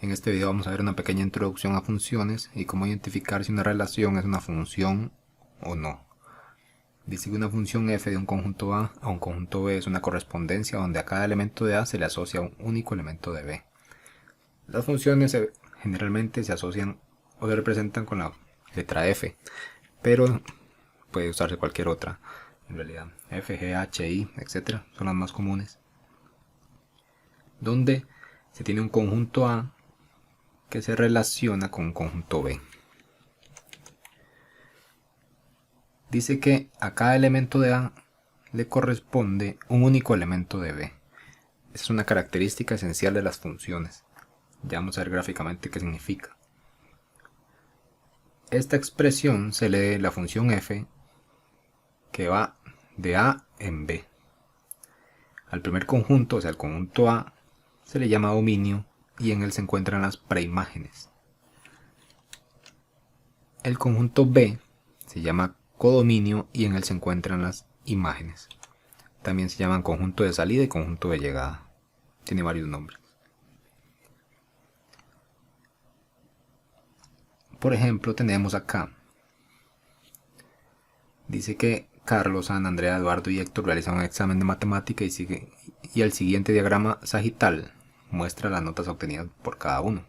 En este video vamos a ver una pequeña introducción a funciones y cómo identificar si una relación es una función o no. Dice que una función f de un conjunto A a un conjunto B es una correspondencia donde a cada elemento de A se le asocia un único elemento de B. Las funciones generalmente se asocian o se representan con la letra f, pero puede usarse cualquier otra. En realidad, f, g, h, i, etc. son las más comunes. Donde se tiene un conjunto A que se relaciona con un conjunto B. Dice que a cada elemento de A le corresponde un único elemento de B. Esa es una característica esencial de las funciones. Ya vamos a ver gráficamente qué significa. Esta expresión se lee la función f que va de A en B. Al primer conjunto, o sea, al conjunto A, se le llama dominio y en él se encuentran las preimágenes. El conjunto B se llama codominio y en él se encuentran las imágenes. También se llaman conjunto de salida y conjunto de llegada. Tiene varios nombres. Por ejemplo, tenemos acá. Dice que Carlos, Ana, Andrea, Eduardo y Héctor realizan un examen de matemática y el siguiente diagrama sagital muestra las notas obtenidas por cada uno.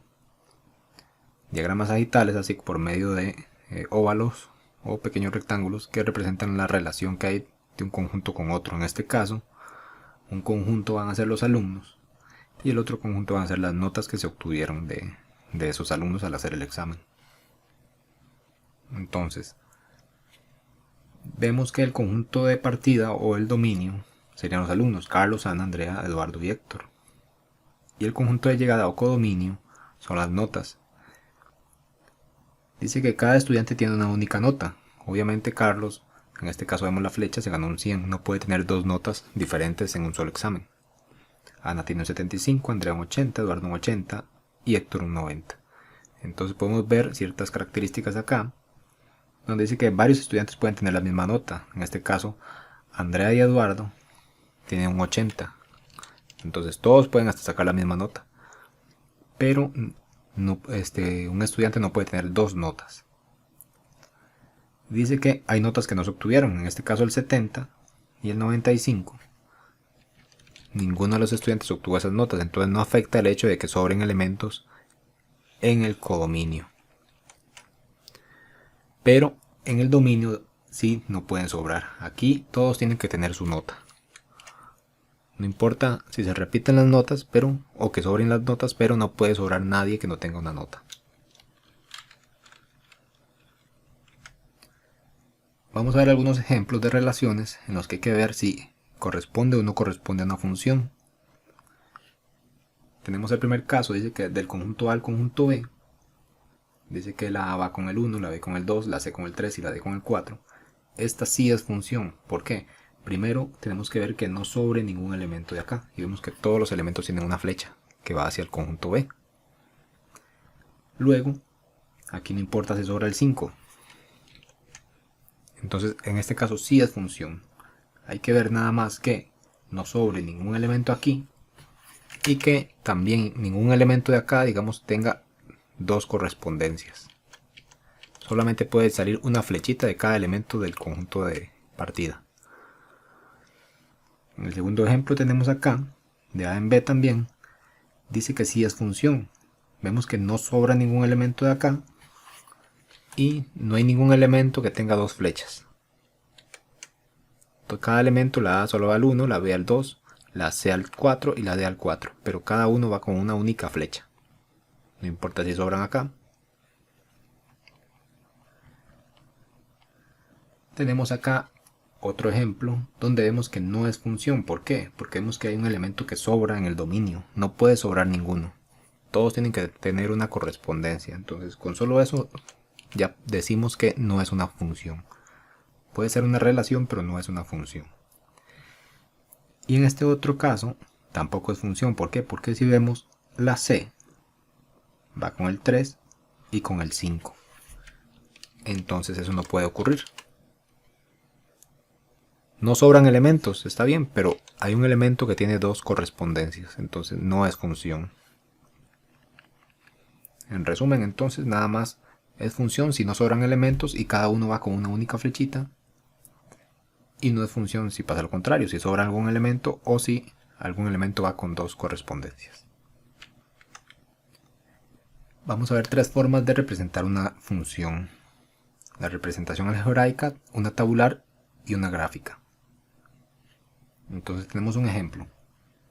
Diagramas sagitales, así por medio de óvalos o pequeños rectángulos que representan la relación que hay de un conjunto con otro. En este caso, un conjunto van a ser los alumnos y el otro conjunto van a ser las notas que se obtuvieron de esos alumnos al hacer el examen. Entonces, vemos que el conjunto de partida o el dominio serían los alumnos Carlos, Ana, Andrea, Eduardo y Héctor. Y el conjunto de llegada o codominio son las notas. Dice que cada estudiante tiene una única nota. Obviamente Carlos, en este caso vemos la flecha, se ganó un 100. No puede tener dos notas diferentes en un solo examen. Ana tiene un 75, Andrea un 80, Eduardo un 80 y Héctor un 90. Entonces podemos ver ciertas características acá, donde dice que varios estudiantes pueden tener la misma nota. En este caso, Andrea y Eduardo tienen un 80. Entonces todos pueden hasta sacar la misma nota. Pero no, un estudiante no puede tener dos notas. Dice que hay notas que no se obtuvieron. En este caso el 70 y el 95. Ninguno de los estudiantes obtuvo esas notas. Entonces no afecta el hecho de que sobren elementos en el codominio. Pero en el dominio sí no pueden sobrar. Aquí todos tienen que tener su nota. No importa si se repiten las notas, o que sobren las notas, pero no puede sobrar nadie que no tenga una nota. Vamos a ver algunos ejemplos de relaciones en los que hay que ver si corresponde o no corresponde a una función. Tenemos el primer caso, dice que del conjunto A al conjunto B, dice que la A va con el 1, la B con el 2, la C con el 3 y la D con el 4. Esta sí es función. ¿Por qué? Primero tenemos que ver que no sobre ningún elemento de acá. Y vemos que todos los elementos tienen una flecha que va hacia el conjunto B. Luego, aquí no importa si sobra el 5. Entonces, en este caso sí es función. Hay que ver nada más que no sobre ningún elemento aquí. Y que también ningún elemento de acá, digamos, tenga dos correspondencias. Solamente puede salir una flechita de cada elemento del conjunto de partida. En el segundo ejemplo tenemos acá, de A en B también, dice que sí es función. Vemos que no sobra ningún elemento de acá y no hay ningún elemento que tenga dos flechas. Entonces cada elemento, la A solo va al 1, la B al 2, la C al 4 y la D al 4, pero cada uno va con una única flecha. No importa si sobran acá. Tenemos acá otro ejemplo donde vemos que no es función. ¿Por qué? Porque vemos que hay un elemento que sobra en el dominio. No puede sobrar ninguno. Todos tienen que tener una correspondencia. Entonces con solo eso ya decimos que no es una función. Puede ser una relación, pero no es una función. Y en este otro caso tampoco es función. ¿Por qué? Porque si vemos la C va con el 3 y con el 5. Entonces eso no puede ocurrir. No sobran elementos, está bien, pero hay un elemento que tiene dos correspondencias, entonces no es función. En resumen, entonces, nada más es función si no sobran elementos y cada uno va con una única flechita. Y no es función si pasa lo contrario, si sobra algún elemento o si algún elemento va con dos correspondencias. Vamos a ver tres formas de representar una función. La representación algebraica, una tabular y una gráfica. Entonces tenemos un ejemplo.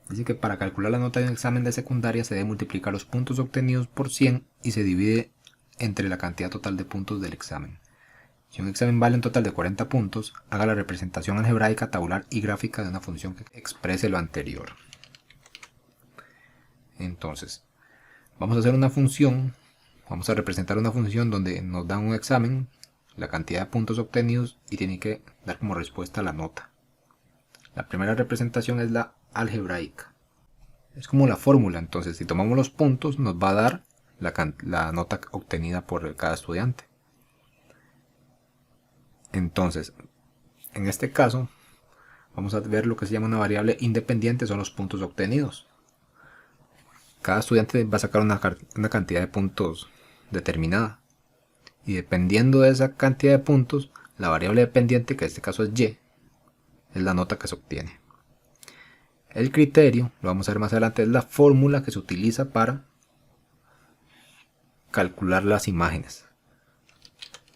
Dice que para calcular la nota de un examen de secundaria se debe multiplicar los puntos obtenidos por 100 y se divide entre la cantidad total de puntos del examen. Si un examen vale un total de 40 puntos, haga la representación algebraica, tabular y gráfica de una función que exprese lo anterior. Entonces, vamos a hacer una función, vamos a representar una función donde nos dan un examen, la cantidad de puntos obtenidos y tiene que dar como respuesta la nota. La primera representación es la algebraica. Es como la fórmula, entonces si tomamos los puntos nos va a dar la nota obtenida por cada estudiante. Entonces, en este caso, vamos a ver lo que se llama una variable independiente, son los puntos obtenidos. Cada estudiante va a sacar una cantidad de puntos determinada. Y dependiendo de esa cantidad de puntos, la variable dependiente, que en este caso es y, es la nota que se obtiene. El criterio, lo vamos a ver más adelante, es la fórmula que se utiliza para calcular las imágenes.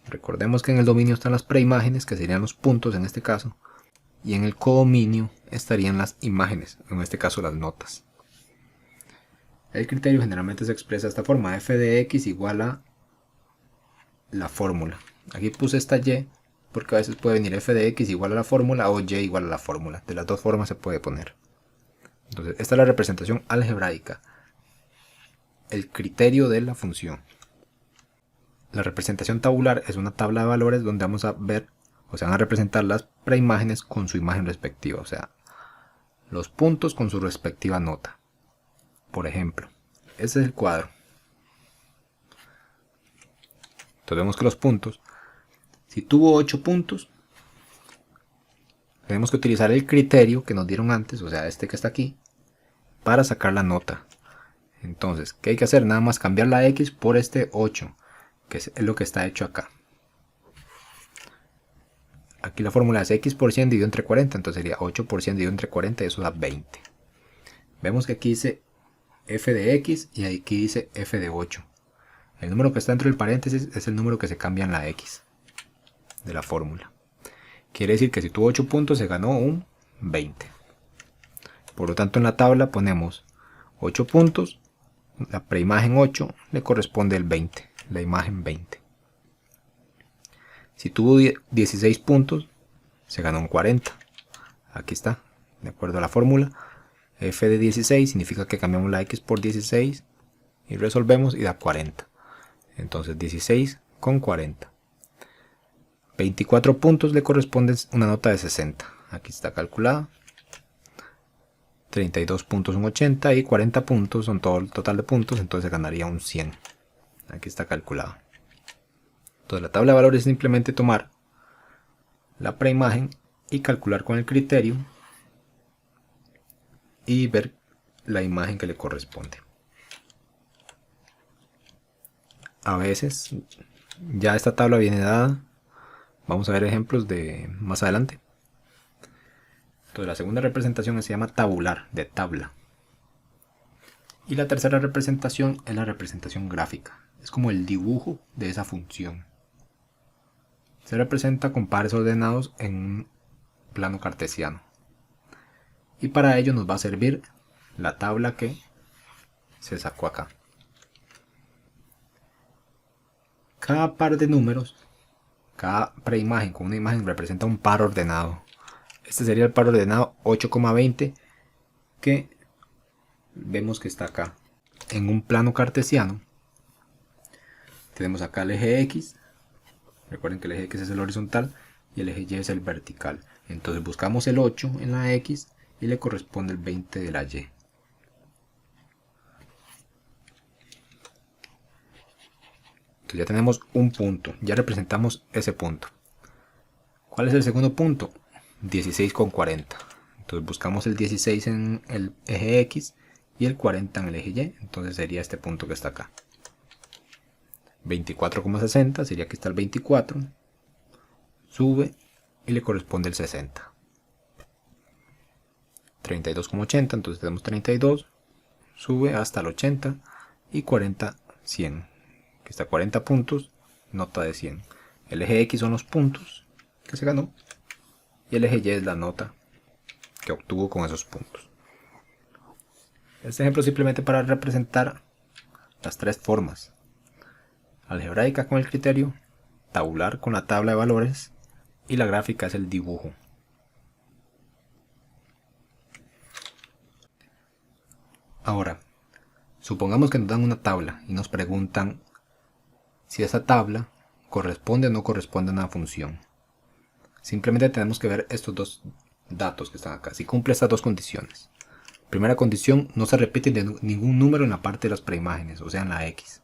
Recordemos que en el dominio están las preimágenes, que serían los puntos en este caso, y en el codominio estarían las imágenes, en este caso las notas. El criterio generalmente se expresa de esta forma: f de x igual a la fórmula. Aquí puse esta y porque a veces puede venir f de x igual a la fórmula o y igual a la fórmula. De las dos formas se puede poner. Entonces, esta es la representación algebraica, el criterio de la función. La representación tabular es una tabla de valores donde vamos a ver, o se van a representar las preimágenes con su imagen respectiva, o sea, los puntos con su respectiva nota. Por ejemplo, este es el cuadro. Entonces vemos que los puntos, si tuvo 8 puntos, tenemos que utilizar el criterio que nos dieron antes, o sea, este que está aquí, para sacar la nota. Entonces, ¿qué hay que hacer? Nada más cambiar la x por este 8, que es lo que está hecho acá. Aquí la fórmula es x por 100 dividido entre 40, entonces sería 8 por 100 dividido entre 40, y eso da 20. Vemos que aquí dice f de x y aquí dice f de 8. El número que está dentro del paréntesis es el número que se cambia en la x de la fórmula. Quiere decir que si tuvo 8 puntos se ganó un 20. Por lo tanto, en la tabla ponemos 8 puntos, la preimagen 8 le corresponde el 20, la imagen 20. Si tuvo 16 puntos, se ganó un 40. Aquí está, de acuerdo a la fórmula. F de 16 significa que cambiamos la x por 16 y resolvemos y da 40. Entonces 16 con 40. 24 puntos le corresponde una nota de 60. Aquí está calculada. 32 puntos son 80 y 40 puntos son todo el total de puntos, entonces ganaría un 100. Aquí está calculado. Entonces la tabla de valores es simplemente tomar la preimagen y calcular con el criterio y ver la imagen que le corresponde. A veces ya esta tabla viene dada. Vamos a ver ejemplos de más adelante. Entonces la segunda representación se llama tabular, de tabla. Y la tercera representación es la representación gráfica. Es como el dibujo de esa función. Se representa con pares ordenados en un plano cartesiano. Y para ello nos va a servir la tabla que se sacó acá. Cada par de números, cada preimagen con una imagen representa un par ordenado. Este sería el par ordenado 8,20 que vemos que está acá. En un plano cartesiano tenemos acá el eje X. Recuerden que el eje X es el horizontal y el eje Y es el vertical. Entonces buscamos el 8 en la X y le corresponde el 20 de la Y. Entonces ya tenemos un punto, ya representamos ese punto. ¿Cuál es el segundo punto? 16,40. Entonces buscamos el 16 en el eje X y el 40 en el eje Y. Entonces sería este punto que está acá. 24,60, sería que está el 24, sube y le corresponde el 60. 32,80, entonces tenemos 32, sube hasta el 80 y 40, 100. Aquí está 40 puntos, nota de 100. El eje X son los puntos que se ganó y el eje Y es la nota que obtuvo con esos puntos. Este ejemplo es simplemente para representar las tres formas: algebraica con el criterio, tabular con la tabla de valores y la gráfica es el dibujo. Ahora, supongamos que nos dan una tabla y nos preguntan si esa tabla corresponde o no corresponde a una función. Simplemente tenemos que ver estos dos datos que están acá, si cumple estas dos condiciones. Primera condición, no se repite ningún número en la parte de las preimágenes, o sea en la X.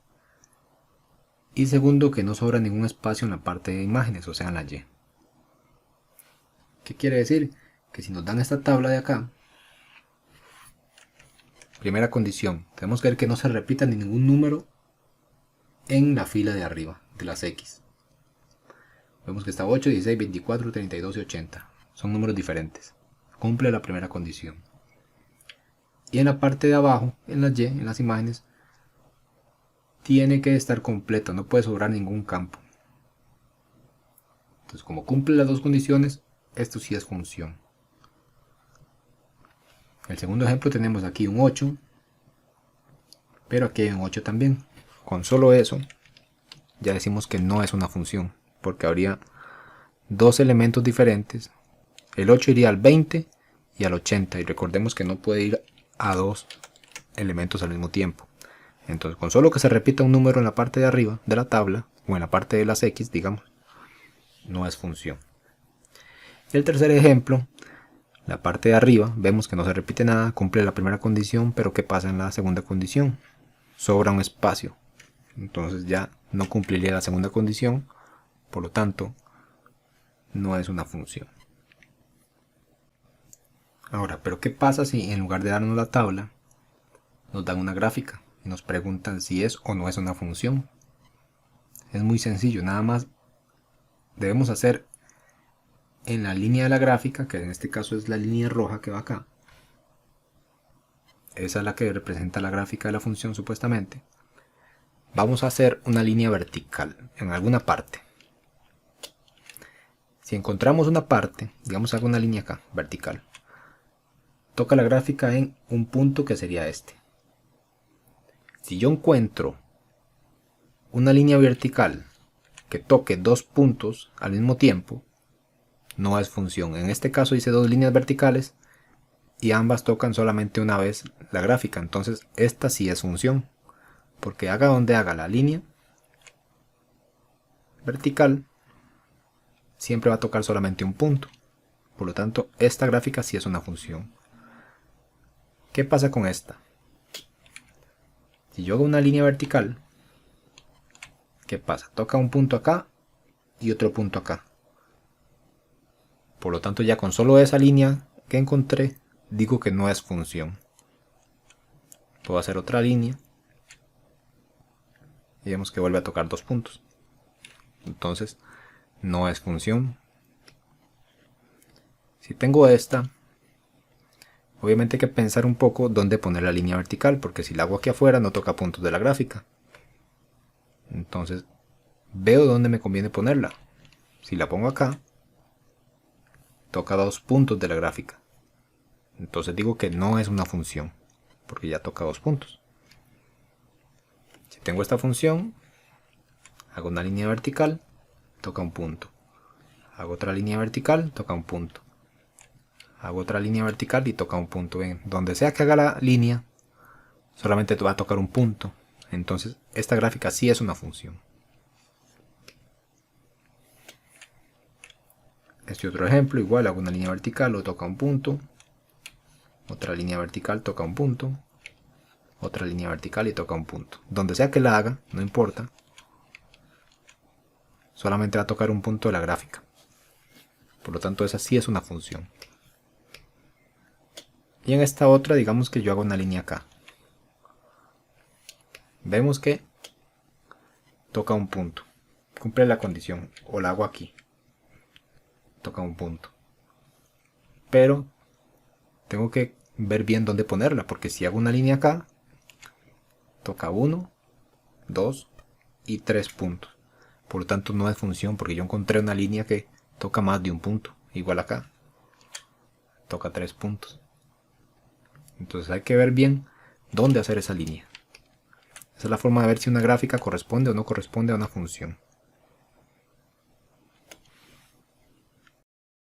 Y segundo, que no sobra ningún espacio en la parte de imágenes, o sea en la Y. ¿Qué quiere decir? Que si nos dan esta tabla de acá, primera condición, tenemos que ver que no se repita ningún número en la fila de arriba de las X. Vemos que está 8, 16, 24, 32 y 80. Son números diferentes. Cumple la primera condición. Y en la parte de abajo, en la Y, en las imágenes, tiene que estar completo, no puede sobrar ningún campo. Entonces, como cumple las dos condiciones, esto sí es función. El segundo ejemplo tenemos aquí un 8, pero aquí hay un 8 también. Con solo eso, ya decimos que no es una función, porque habría dos elementos diferentes. El 8 iría al 20 y al 80, y recordemos que no puede ir a dos elementos al mismo tiempo. Entonces, con solo que se repita un número en la parte de arriba de la tabla, o en la parte de las X, digamos, no es función. Y el tercer ejemplo, la parte de arriba, vemos que no se repite nada, cumple la primera condición, pero ¿qué pasa en la segunda condición? Sobra un espacio. Entonces ya no cumpliría la segunda condición, por lo tanto, no es una función. Ahora, ¿pero qué pasa si en lugar de darnos la tabla, nos dan una gráfica y nos preguntan si es o no es una función? Es muy sencillo, nada más debemos hacer en la línea de la gráfica, que en este caso es la línea roja que va acá. Esa es la que representa la gráfica de la función supuestamente. Vamos a hacer una línea vertical en alguna parte. Si encontramos una parte, digamos hago una línea acá, vertical, toca la gráfica en un punto que sería este. Si yo encuentro una línea vertical que toque dos puntos al mismo tiempo, no es función. En este caso hice dos líneas verticales y ambas tocan solamente una vez la gráfica, entonces esta sí es función, porque haga donde haga la línea vertical, siempre va a tocar solamente un punto. Por lo tanto, esta gráfica sí es una función. ¿Qué pasa con esta? Si yo hago una línea vertical, ¿qué pasa? Toca un punto acá y otro punto acá. Por lo tanto, ya con solo esa línea que encontré, digo que no es función. Puedo hacer otra línea y vemos que vuelve a tocar dos puntos. Entonces, no es función. Si tengo esta, obviamente hay que pensar un poco dónde poner la línea vertical, porque si la hago aquí afuera no toca puntos de la gráfica. Entonces, veo dónde me conviene ponerla. Si la pongo acá, toca dos puntos de la gráfica. Entonces digo que no es una función, porque ya toca dos puntos. Si tengo esta función, hago una línea vertical, toca un punto. Hago otra línea vertical, toca un punto. Hago otra línea vertical y toca un punto. Ven, donde sea que haga la línea, solamente te va a tocar un punto. Entonces, esta gráfica sí es una función. Este otro ejemplo, igual hago una línea vertical, o toca un punto. Otra línea vertical, toca un punto. Otra línea vertical y toca un punto. Donde sea que la haga, no importa. Solamente va a tocar un punto de la gráfica. Por lo tanto, esa sí es una función. Y en esta otra, digamos que yo hago una línea acá. Vemos que toca un punto. Cumple la condición. O la hago aquí. Toca un punto. Pero tengo que ver bien dónde ponerla, porque si hago una línea acá, toca 1, 2 y 3 puntos. Por lo tanto no es función, porque yo encontré una línea que toca más de un punto. Igual acá, toca 3 puntos. Entonces hay que ver bien dónde hacer esa línea. Esa es la forma de ver si una gráfica corresponde o no corresponde a una función.